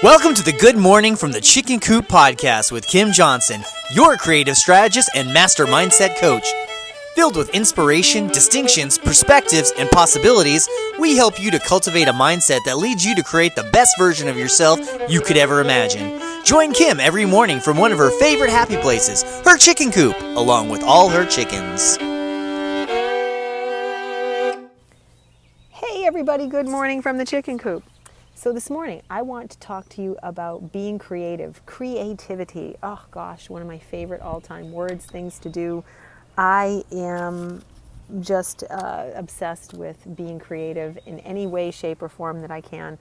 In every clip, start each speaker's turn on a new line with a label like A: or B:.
A: Welcome to the Good Morning from the Chicken Coop podcast with Kim Johnson, your creative strategist and master mindset coach. Filled with inspiration, distinctions, perspectives, and possibilities, we help you to cultivate a mindset that leads you to create the best version of yourself you could ever imagine. Join Kim every morning from one of her favorite happy places, her chicken coop, along with all her chickens.
B: Hey everybody, good morning from the chicken coop. So this morning I want to talk to you about being creative, creativity. Oh gosh, one of my favorite all-time words, things to do. I am just obsessed with being creative in any way, shape, or form that I can.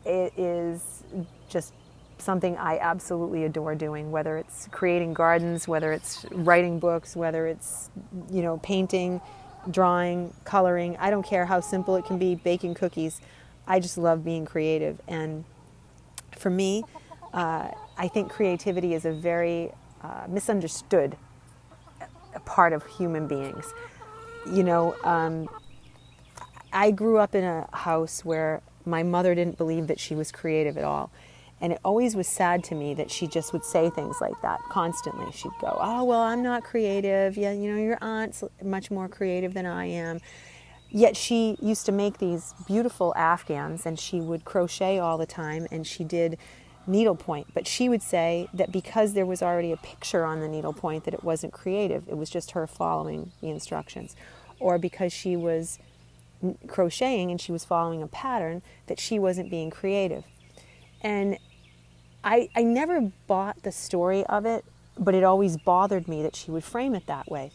B: It is just something I absolutely adore doing, whether it's creating gardens, whether it's writing books, whether it's, painting, drawing, coloring. I don't care how simple it can be, baking cookies. I just love being creative. And for me, I think creativity is a very misunderstood part of human beings. I grew up in a house where my mother didn't believe that she was creative at all. And it always was sad to me that she just would say things like that constantly. She'd go, oh, well, I'm not creative. Yeah, your aunt's much more creative than I am. Yet she used to make these beautiful Afghans, and she would crochet all the time, and she did needlepoint. But she would say that because there was already a picture on the needlepoint that it wasn't creative. It was just her following the instructions. Or because she was crocheting and she was following a pattern, that she wasn't being creative. And I never bought the story of it, but it always bothered me that she would frame it that way.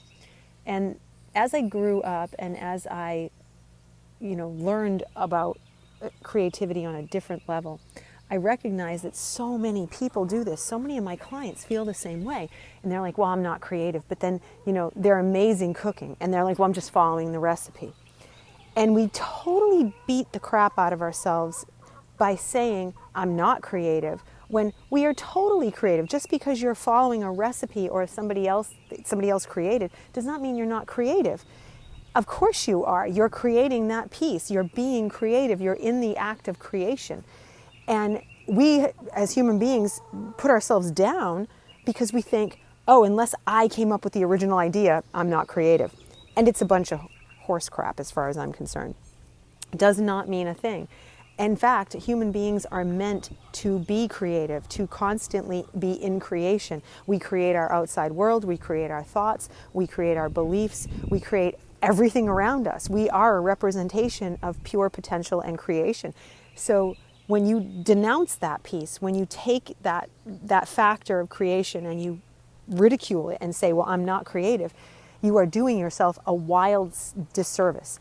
B: And as I grew up and as I, learned about creativity on a different level, I recognized that so many people do this. So many of my clients feel the same way. And they're like, well, I'm not creative. But then, they're amazing cooking. And they're like, well, I'm just following the recipe. And we totally beat the crap out of ourselves by saying, I'm not creative, when we are totally creative. Just because you're following a recipe or somebody else created does not mean you're not creative. Of course you are. You're creating that piece. You're being creative. You're in the act of creation. And we, as human beings, put ourselves down because we think, oh, unless I came up with the original idea, I'm not creative. And it's a bunch of horse crap as far as I'm concerned. It does not mean a thing. In fact, human beings are meant to be creative, to constantly be in creation. We create our outside world, we create our thoughts, we create our beliefs, we create everything around us. We are a representation of pure potential and creation. So when you denounce that piece, when you take that factor of creation and you ridicule it and say, well, I'm not creative, you are doing yourself a wild disservice.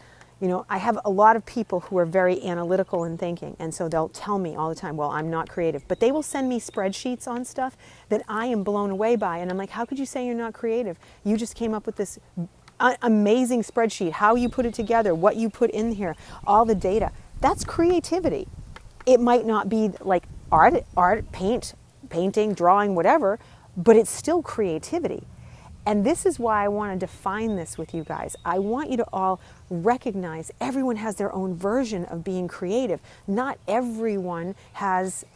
B: I have a lot of people who are very analytical in thinking, and so they'll tell me all the time, well, I'm not creative. But they will send me spreadsheets on stuff that I am blown away by, and I'm like, how could you say you're not creative? You just came up with this amazing spreadsheet, how you put it together, what you put in here, all the data. That's creativity. It might not be like art, painting, drawing, whatever, but it's still creativity. And this is why I want to define this with you guys. I want you to all recognize everyone has their own version of being creative. Not everyone has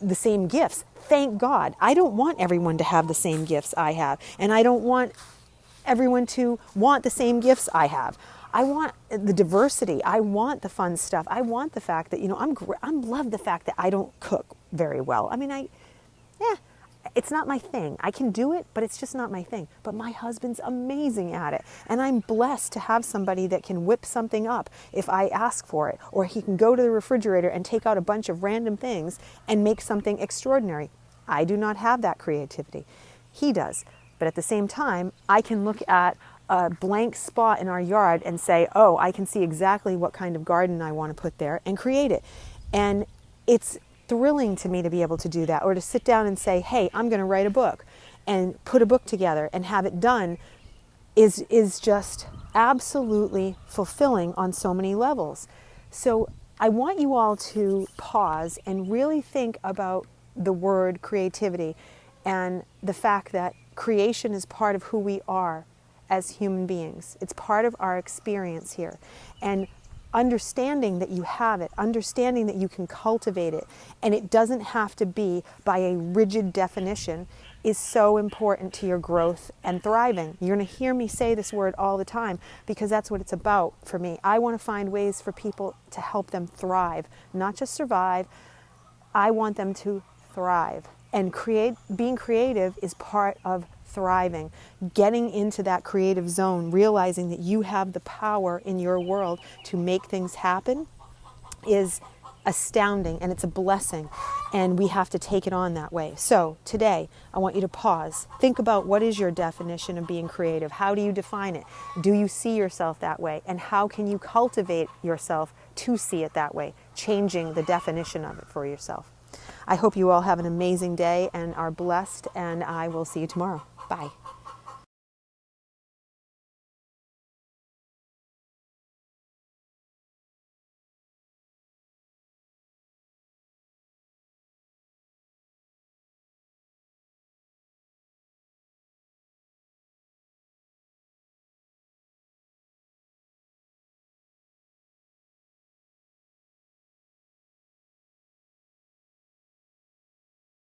B: the same gifts. Thank God. I don't want everyone to have the same gifts I have. And I don't want everyone to want the same gifts I have. I want the diversity. I want the fun stuff. I want the fact that, I love the fact that I don't cook very well. It's not my thing. I can do it, but it's just not my thing. But my husband's amazing at it. And I'm blessed to have somebody that can whip something up if I ask for it. Or he can go to the refrigerator and take out a bunch of random things and make something extraordinary. I do not have that creativity. He does. But at the same time, I can look at a blank spot in our yard and say, oh, I can see exactly what kind of garden I want to put there and create it. And it's thrilling to me to be able to do that, or to sit down and say, hey, I'm going to write a book and put a book together and have it done is just absolutely fulfilling on so many levels. So I want you all to pause and really think about the word creativity and the fact that creation is part of who we are as human beings. It's part of our experience here. And understanding that you have it, understanding that you can cultivate it, and it doesn't have to be by a rigid definition, is so important to your growth and thriving. You're going to hear me say this word all the time because that's what it's about for me. I want to find ways for people to help them thrive, not just survive. I want them to thrive. And being creative is part of thriving. Getting into that creative zone, realizing that you have the power in your world to make things happen is astounding, and it's a blessing, and we have to take it on that way. So today I want you to pause, think about what is your definition of being creative. How do you define it? Do you see yourself that way? And how can you cultivate yourself to see it that way, changing the definition of it for yourself? I hope you all have an amazing day and are blessed, and I will see you tomorrow. Bye.